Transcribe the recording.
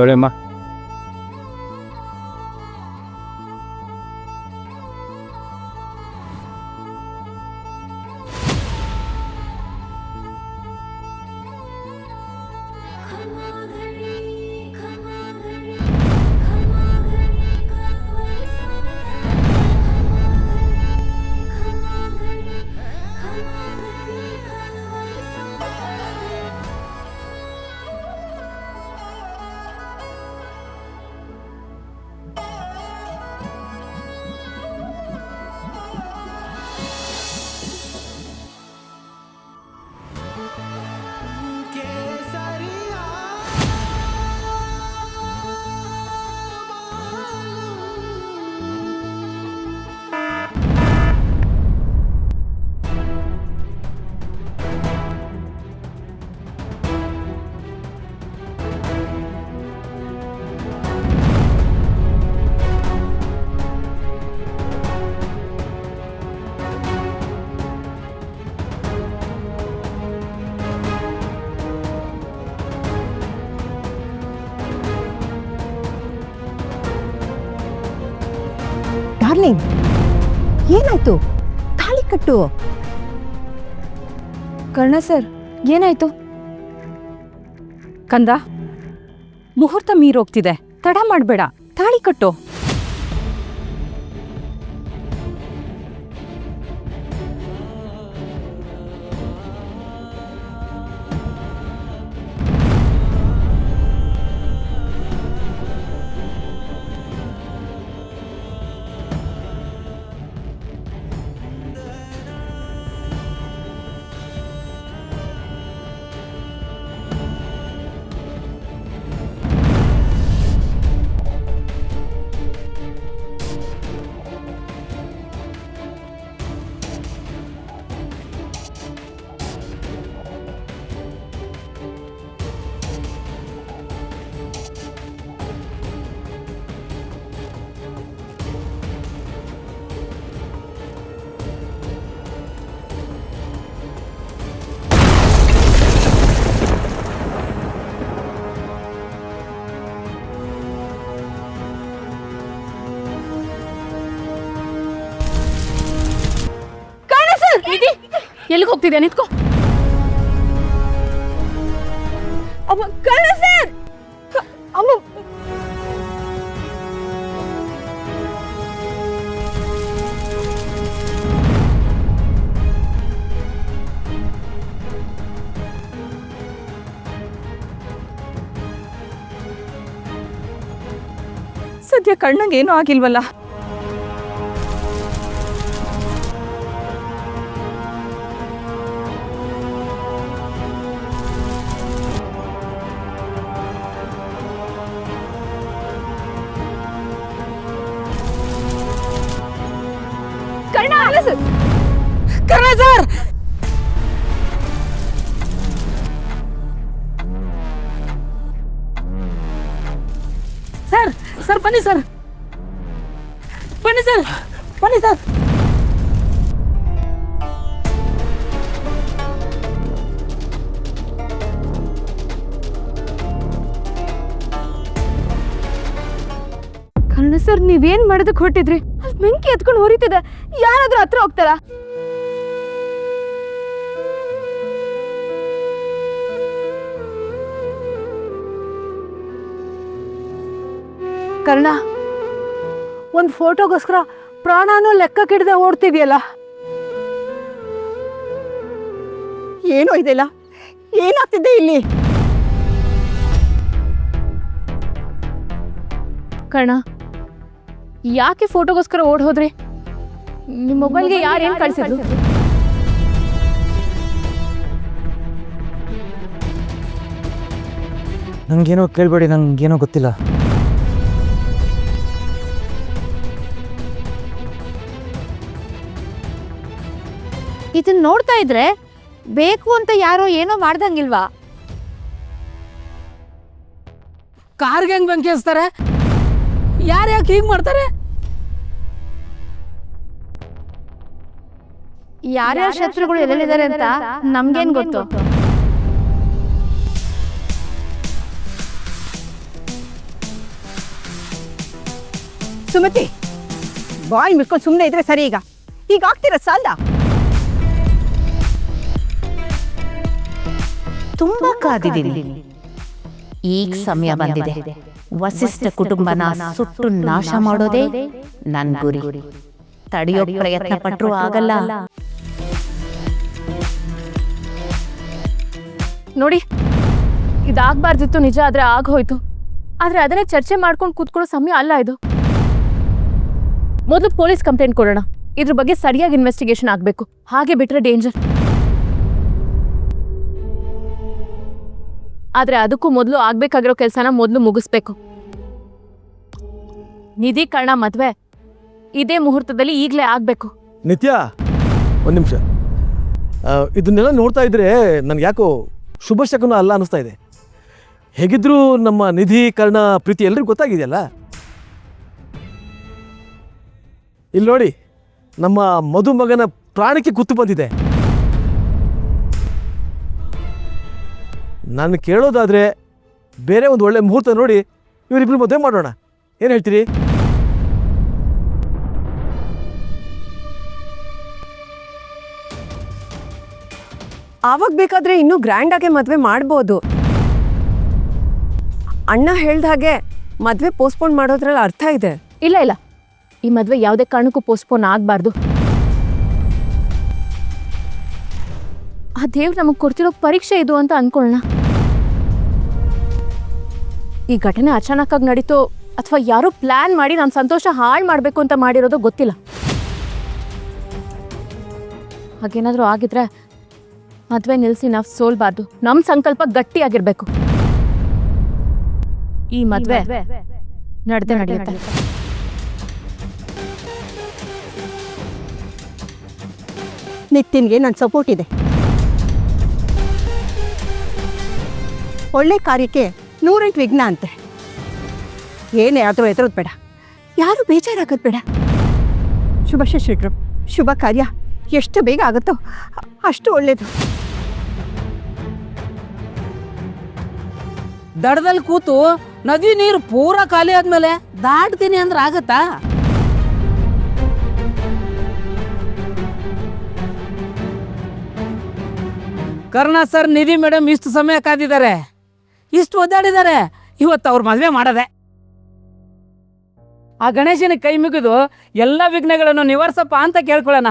ನೋಡಮ್ಮ. ಡಾರ್ಲಿಂಗ್, ಏನಾಯ್ತು? ತಾಳಿ ಕಟ್ಟು. ಕರ್ಣ ಸರ್, ಏನಾಯ್ತು? ಕಂದ, ಮುಹೂರ್ತ ಮೀರೋಗ್ತಿದೆ, ತಡ ಮಾಡಬೇಡ, ತಾಳಿ ಕಟ್ಟು. ಎಲ್ಲಿಗೆ ಹೋಗ್ತಿದ್ಯಾ? ನಿಂತ್ಕೋ. ಅಮ್ಮ, ಕರ್ಣ ಸರ್! ಅಮ್ಮ, ಸದ್ಯ ಕಣ್ಣಂಗೇನೂ ಆಗಿಲ್ವಲ್ಲ? Karna sir! Karna sir! Sir, sir ಬನ್ನಿ ಸರ್, ಬನ್ನಿ ಸರ್, ಬನ್ನಿ ಸರ್. ಕರ್ಣ ಸರ್, ನೀವೇನ್ ಮಾಡೋದಕ್ಕೆ ಹೊರಟಿದ್ರಿ? ಅಲ್ಲಿ ಬೆಂಕಿ ಎತ್ಕೊಂಡು ಹೊರಿತಿದೆ, ಯಾರಾದ್ರೂ ಹತ್ರ ಹೋಗ್ತಾರಾ? ಕರ್ಣ, ಒಂದು ಫೋಟೋಗೋಸ್ಕರ ಪ್ರಾಣನೂ ಲೆಕ್ಕಕ್ಕಿಡದೆ ಓಡ್ತಿದ್ಯಲ್ಲ. ಏನೋ ಇದೆಲ್ಲ, ಏನಾಗ್ತಿದೆ ಇಲ್ಲಿ? ಕರ್ಣ, ಯಾಕೆ ಫೋಟೋಗೋಸ್ಕರ ಓಡ್ ಹೋದ್ರಿ? ನಿಮ್ಮ ಮೊಬೈಲ್ಗೆ ಯಾರು ಏನು ಕಳಿಸಿದ್ರು? ನಂಗೇನೋ ಕೇಳಬೇಡಿ, ನಂಗೇನೋ ಗೊತ್ತಿಲ್ಲ. ಇದನ್ನ ನೋಡ್ತಾ ಇದ್ರೆ ಬೇಕು ಅಂತ ಯಾರೋ ಏನೋ ಮಾಡ್ದಂಗಿಲ್ವಾ? ಕಾರ್ಗೆ ಹೆಂಗ್ ಬೆಂಕಿ ಹಚ್ತಾರೆ? ಯಾರು ಯಾಕೆ ಹೀಗೆ ಮಾಡ್ತಾರೆ? ಯಾರ್ಯಾರ ಶತ್ರುಗಳು ಎಲ್ಲೆಲ್ಲಿದ್ದಾರೆ ಅಂತ ನಮ್ಗೇನ್ ಗೊತ್ತು? ಸುಮತಿ ಬಾಯಿ ಮುಚ್ಕೊಂಡು ಸುಮ್ಮನೆ ಇದ್ರೆ ಸರಿ. ಈಗ ಆಗ್ತಿರ ಸಾಲ. ತುಂಬಾ ಕಾದಿದ್ದೀನಿ. ಈಗ ಸಮಯ ಬಂದಿದೆ. ವಸಿಷ್ಠ ಕುಟುಂಬನ ಸುಟ್ಟು ನಾಶ ಮಾಡೋದೇ ನನ್ ಗುರಿ. ತಡೆಯೋ ಪ್ರಯತ್ನ ಪಟ್ರೂ ಆಗಲ್ಲ. ನೋಡಿ, ಇದಾಗಬಾರ್ದಿತ್ತು ನಿಜ, ಆದ್ರೆ ಆಗೋಯ್ತು. ಆದ್ರೆ ಅದನ್ನೇ ಚರ್ಚೆ ಮಾಡ್ಕೊಂಡು ಕೂತ್ಕೊಳ್ಳೋ ಸಮಯ ಅಲ್ಲ ಇದು. ಮೊದಲು ಪೊಲೀಸ್ ಕಂಪ್ಲೇಂಟ್ ಕೊಡೋಣ. ಇದ್ರ ಬಗ್ಗೆ ಸರಿಯಾಗಿ ಇನ್ವೆಸ್ಟಿಗೇಷನ್ ಆಗಬೇಕು. ಹಾಗೆ ಬಿಟ್ರೆ ಡೇಂಜರ್. ಆದ್ರೆ ಅದಕ್ಕೂ ಮೊದಲು ಆಗ್ಬೇಕಾಗಿರೋ ಕೆಲಸನ ಮೊದಲು ಮುಗಿಸ್ಬೇಕು. ನಿಧಿ ಕರ್ಣ ಮದ್ವೆ ಇದೇ ಮುಹೂರ್ತದಲ್ಲಿ ಈಗಲೇ ಆಗ್ಬೇಕು. ನಿತ್ಯ, ಒಂದು ನಿಮಿಷ. ಇದನ್ನೆಲ್ಲ ನೋಡ್ತಾ ಇದ್ರೆ ನನ್ಗೆ ಯಾಕೋ ಶುಭ ಶಕುನ ಅಲ್ಲ ಅನ್ನಿಸ್ತಾ ಇದೆ. ಹೇಗಿದ್ರೂ ನಮ್ಮ ನಿಧಿ ಕರ್ಣ ಪ್ರೀತಿ ಎಲ್ರಿಗೂ ಗೊತ್ತಾಗಿದೆಯಲ್ಲ. ಇಲ್ಲಿ ನೋಡಿ, ನಮ್ಮ ಮದುಮಗನ ಪ್ರಾಣಕ್ಕೆ ಕುತ್ತು ಬಂದಿದೆ. ನಾನು ಕೇಳೋದಾದ್ರೆ ಬೇರೆ ಒಂದು ಒಳ್ಳೆ ಮುಹೂರ್ತ ನೋಡಿ ಇವರಿಬ್ರು ಮದುವೆ ಮಾಡೋಣ. ಏನು ಹೇಳ್ತೀರಿ? ಆವಾಗ ಬೇಕಾದ್ರೆ ಇನ್ನೂ ಗ್ರ್ಯಾಂಡ್ ಆಗಿ ಮದುವೆ ಮಾಡ್ಬೋದು. ಅಣ್ಣ ಹೇಳ್ದ ಹಾಗೆ ಮದುವೆ ಪೋಸ್ಟ್ಪೋನ್ ಮಾಡೋದ್ರಲ್ಲಿ ಅರ್ಥ ಇದೆ. ಇಲ್ಲ ಇಲ್ಲ, ಈ ಮದ್ವೆ ಯಾವುದೇ ಕಾರಣಕ್ಕೂ ಪೋಸ್ಟ್ಪೋನ್ ಆಗಬಾರ್ದು. ಆ ದೇವ್ರು ನಮಗೆ ಕೊಡ್ತಿರೋ ಪರೀಕ್ಷೆ ಇದು ಅಂತ ಅನ್ಕೊಳ್ಳೋಣ. ಈ ಘಟನೆ ಅಚಾನಕ್ಕಾಗಿ ನಡೀತೋ ಅಥವಾ ಯಾರೋ ಪ್ಲಾನ್ ಮಾಡಿ ನನ್ನ ಸಂತೋಷ ಹಾಳು ಮಾಡಬೇಕು ಅಂತ ಮಾಡಿರೋದು ಗೊತ್ತಿಲ್ಲ. ಹಾಗೇನಾದರೂ ಆಗಿದ್ರೆ ಮದುವೆ ನಿಲ್ಲಿಸಿ ನಾವು ಸೋಲ್ಬಾರ್ದು. ನಮ್ಮ ಸಂಕಲ್ಪ ಗಟ್ಟಿಯಾಗಿರ್ಬೇಕು. ಈ ಮದುವೆ ನಡೆಯುತ್ತೆ. ನಿತಿನ್ಗೆ ನನ್ನ ಸಪೋರ್ಟ್ ಇದೆ. ಒಳ್ಳೆ ಕಾರ್ಯಕ್ಕೆ 108 ವಿಘ್ನ ಅಂತೆ. ಏನೇ ಆದರೂ ಎದುರೋದು ಬೇಡ, ಯಾರು ಬೇಜಾರಾಗೋದು ಬೇಡ. ಶುಭಾಶಯ ಶ್ರೀಟ್ರು. ಶುಭ ಕಾರ್ಯ ಎಷ್ಟು ಬೇಗ ಆಗುತ್ತೋ ಅಷ್ಟು ಒಳ್ಳೇದು. ದಡದಲ್ಲಿ ಕೂತು ನದಿ ನೀರು ಪೂರಾ ಖಾಲಿ ಆದ್ಮೇಲೆ ದಾಟ್ತೀನಿ ಅಂದ್ರೆ ಆಗತ್ತಾ? ಕರ್ಣ ಸರ್, ನಿಧಿ ಮೇಡಮ್ ಇಷ್ಟು ಸಮಯ ಕಾದಿದ್ದಾರೆ, ಇಷ್ಟು ಒದ್ದಾಡಿದ್ದಾರೆ. ಇವತ್ತು ಅವ್ರ ಮದುವೆ ಮಾಡದೆ. ಆ ಗಣೇಶನ ಕೈ ಮುಗಿದು ಎಲ್ಲ ವಿಘ್ನಗಳನ್ನು ನಿವಾರಿಸಪ್ಪ ಅಂತ ಕೇಳ್ಕೊಳ್ಳೋಣ.